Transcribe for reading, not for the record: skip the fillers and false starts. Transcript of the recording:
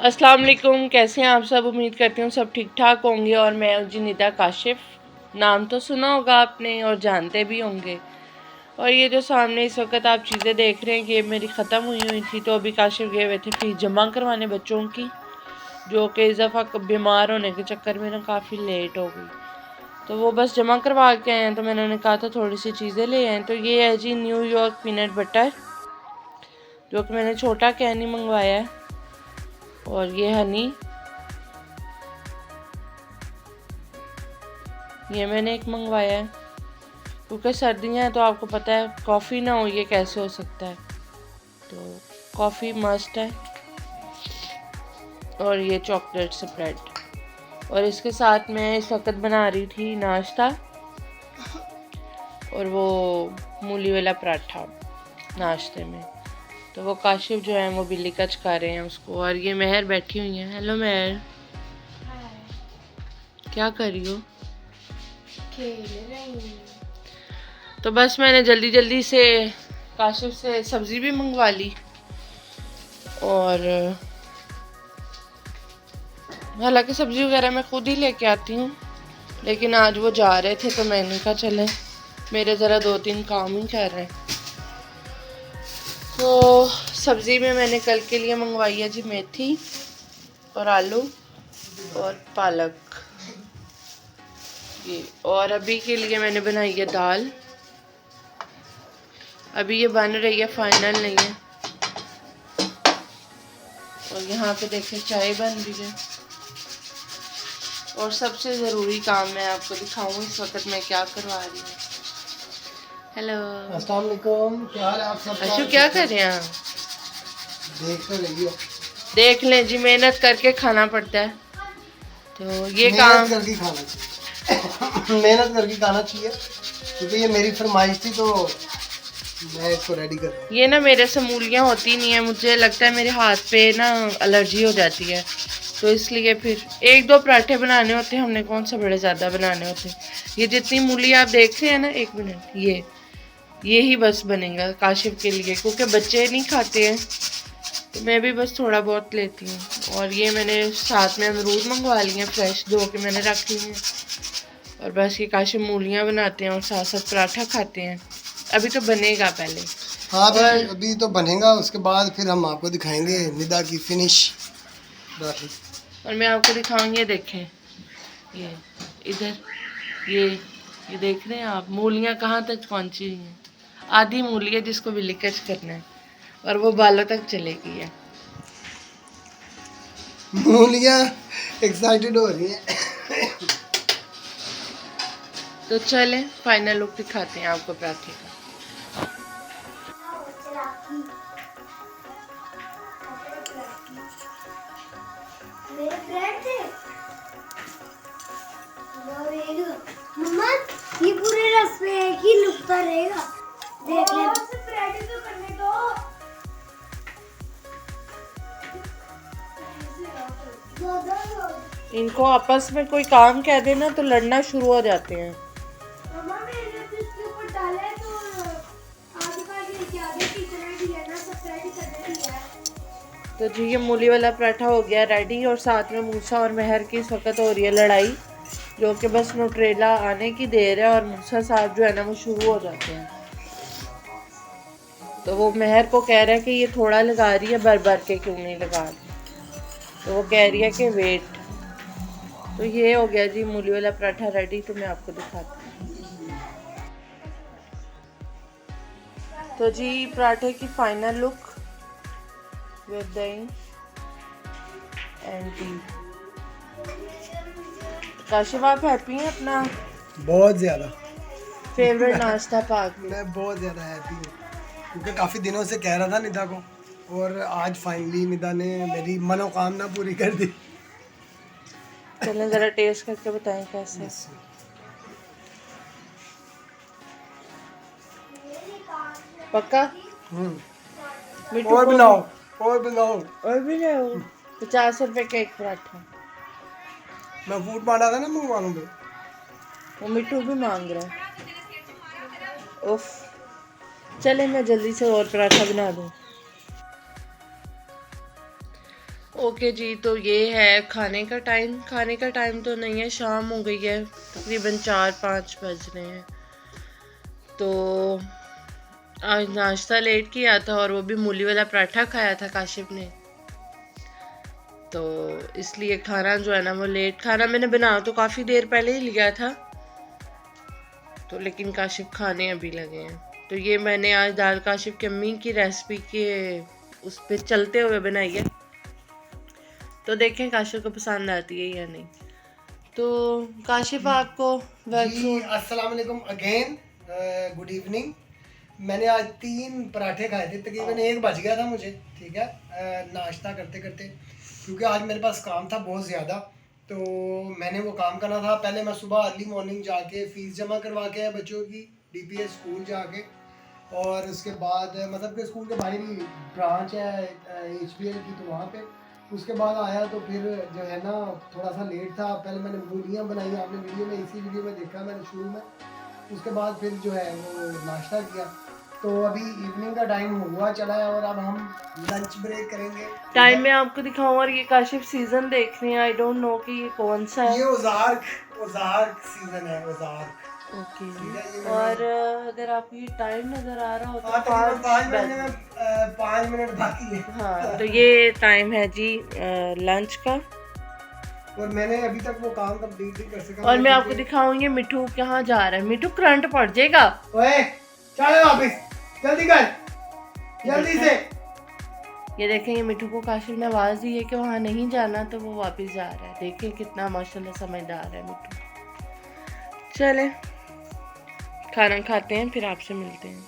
अस्सलाम वालेकुम, कैसे हैं आप सब। उम्मीद करती हूँ सब ठीक ठाक होंगे। और मैं हूँ जी निदा काशिफ, नाम तो सुना होगा आपने और जानते भी होंगे। और ये जो सामने इस वक्त आप चीज़ें देख रहे हैं ये मेरी ख़त्म हुई थी, तो अभी काशिफ गए हुए थे फीस जमा करवाने बच्चों की, जो कि इस दफ़ा बीमार होने के चक्कर में ना काफ़ी लेट हो गई। तो वो बस जमा करवा के आए हैं, तो मैंने उन्हें कहा था थोड़ी सी चीज़ें ले आए। तो ये है जी न्यूयॉर्क पीनट बटर, जो कि मैंने छोटा कैनी मंगवाया है। और ये हनी, ये मैंने एक मंगवाया है, क्योंकि सर्दियाँ हैं तो आपको पता है कॉफ़ी ना हो ये कैसे हो सकता है, तो कॉफ़ी मस्ट है। और ये चॉकलेट स्प्रेड। और इसके साथ मैं इस वक्त बना रही थी नाश्ता, और वो मूली वाला पराठा नाश्ते में। तो वो काशिफ जो है वो बिल्ली का चका रहे हैं उसको। और ये महर बैठी हुई है। हेलो महर, क्या कर रही हो। खेल रही हूँ। तो बस मैंने जल्दी जल्दी से काशिफ से सब्ज़ी भी मंगवा ली, और हालांकि सब्ज़ी वगैरह मैं खुद ही लेके आती हूँ, लेकिन आज वो जा रहे थे तो मैंने कहा चले मेरे ज़रा 2-3 काम ही कर रहे हैं। तो सब्ज़ी में मैंने कल के लिए मंगवाई है जी मेथी और आलू और पालक ये। और अभी के लिए मैंने बनाई है दाल। अभी ये बन रही है, फाइनल नहीं है। और यहाँ पे देखें चाय बन रही है। और सबसे ज़रूरी काम मैं आपको दिखाऊँ इस वक्त मैं क्या करवा रही हूँ। हेलो, अस्सलाम वालेकुम, क्या हाल है आप सब। अशु क्या कर रहे हैं आप। देख तो रही हो। देख लें जी, मेहनत करके खाना पड़ता है, तो ये मेहनत काम करके खाना चाहिए। मेहनत करके खाना चाहिए, क्योंकि ये मेरी फरमाइश थी तो मैं इसको रेडी कर रहा हूँ। ये ना मेरे से मूलियाँ होती नहीं है, मुझे लगता है मेरे हाथ पे ना एलर्जी हो जाती है, तो इसलिए फिर 1-2 पराठे बनाने होते हैं, हमने कौन सा बड़े ज़्यादा बनाने होते हैं। ये जितनी मूली आप देख रहे हैं ना, 1 मिनट, ये ही बस बनेगा काशिफ के लिए, क्योंकि बच्चे नहीं खाते हैं, तो मैं भी बस थोड़ा बहुत लेती हूँ। और ये मैंने साथ में अमरूद मंगवा लिए हैं फ्रेश, धो के मैंने रख लिए हैं। और बस ये काशिफ मूलियाँ बनाते हैं और साथ साथ पराठा खाते हैं। अभी तो बनेगा पहले। हाँ और अभी तो बनेगा, उसके बाद फिर हम आपको दिखाएंगे निदा की फिनिश पराठे। और मैं आपको दिखाऊंगी, ये देखें, ये इधर, ये देख रहे हैं आप मूलियाँ कहाँ तक पहुँची हुई हैं। आधी मूली है जिसको विलिकच करना है, और वो बालों तक चलेगी है। मूलियाँ एक्साइटेड हो रही हैं। तो चलें फाइनल लुक दिखाते हैं आपको पराठे का। मम्मा ये पूरे रस पे एक ही लुकता रहेगा, देख ले। तो करने दो। इनको आपस में कोई काम कह देना तो लड़ना शुरू हो जाते हैं। मम्मा मैंने तो इसके ऊपर डाला है, तो आगे के आगे की तरह भी है ना, सब रेडी करने दिया है। तो जी ये मूली वाला पराठा हो गया रेडी, और साथ में मूसा और महर की इस वक्त हो रही है लड़ाई, जो कि बस न्यूट्रेला आने की देर है, और मूसा साहब जो है ना वो शुरू हो जाते हैं। तो वो महर को कह रहा है कि ये थोड़ा लगा रही है, भर भर के क्यों नहीं लगा रही, तो वो कह रही है कि वेट। तो ये हो गया जी मूली वाला पराठा रेडी, तो मैं आपको दिखाती हूँ। तो जी पराठे की फाइनल लुक विद दही एंड टी। काशिफ आप हैप्पी हैं अपना बहुत ज़्यादा फेवरेट नाश्ता पाक में। मैं बहुत ज़्यादा हैप्पी हूँ, क्योंकि काफ़ी दिनों से कह रहा था निदा को, और आज फाइनली निदा ने मेरी मनोकामना पूरी कर दी। चलें ज़रा टेस्ट करके बताएं कैसे है। पक्का मिट्टू और को बनाओ, और बनाओ। और भी ले आओ। 50 रुपए का एक पराठा। मैं फूड पांडा था ना मंगवाऊँ पे। वो मिट्टू भी मांग रहा है। उफ, चले मैं जल्दी से और पराठा बना दूँ। ओके जी, तो ये है खाने का टाइम। खाने का टाइम तो नहीं है, शाम हो गई है, तकरीबन 4-5 बज रहे हैं। तो आज नाश्ता लेट किया था और वो भी मूली वाला पराठा खाया था काशिफ ने, तो इसलिए खाना जो है ना वो लेट। खाना मैंने बना तो काफ़ी देर पहले ही लिया था, तो लेकिन काशिफ खाने अभी लगे हैं। तो ये मैंने आज दाल काशिफ की अम्मी की रेसिपी के उस पर चलते हुए बनाई है, तो देखें काशिफ को पसंद आती है या नहीं। तो काशिफ आपको जी अस्सलाम वालेकुम अगेन, गुड इवनिंग। मैंने आज 3 पराठे खाए थे, तकरीबन 1 बज गया था मुझे, ठीक है, नाश्ता करते करते, क्योंकि आज मेरे पास काम था बहुत ज़्यादा। तो मैंने वो काम करना था। पहले मैं सुबह अर्ली मॉर्निंग जाके फ़ीस जमा करवा के बच्चों की DPS स्कूल जाके, और उसके बाद मतलब कि स्कूल के बाहर ही ब्रांच है HBL की, तो वहाँ पे उसके बाद आया। तो फिर जो है ना थोड़ा सा लेट था। पहले मैंने मूलियाँ बनाई, आपने वीडियो में इसी वीडियो में देखा मैंने शुरू में। उसके बाद फिर जो है वो नाश्ता किया। तो अभी इवनिंग का टाइम हुआ चला है और अब हम लंच ब्रेक करेंगे। टाइम में आपको दिखाऊं, और ये काशिफ सीजन देख रहे हैं। आई डोंट नो कि ये कौन सा है। ये ओजार्क सीजन है, ओजार्क। ओके, ठीक है, ये और अगर आपको ये टाइम नजर आ रहा हो तो तकरीबन 5 बज- मिनट में 5 मिनट बाकी है। हाँ, तो ये टाइम है जी लंच का। और मैंने अभी तक वो काम कंप्लीट नहीं कर सका। और मैं आपको दिखाऊंगी मिठू कहाँ जा रहा है। मिठू करंट पड़ जाएगा। ओए चल वापस, जल्दी कर, जल्दी से। ये देखें, ये मिठू को काशिफ ने आवाज़ दी है कि वहाँ नहीं जाना, तो वो वापस जा रहा है। देखें कितना माशाल्लाह समझदार है मिठू। चलें खाना खाते हैं, फिर आपसे मिलते हैं।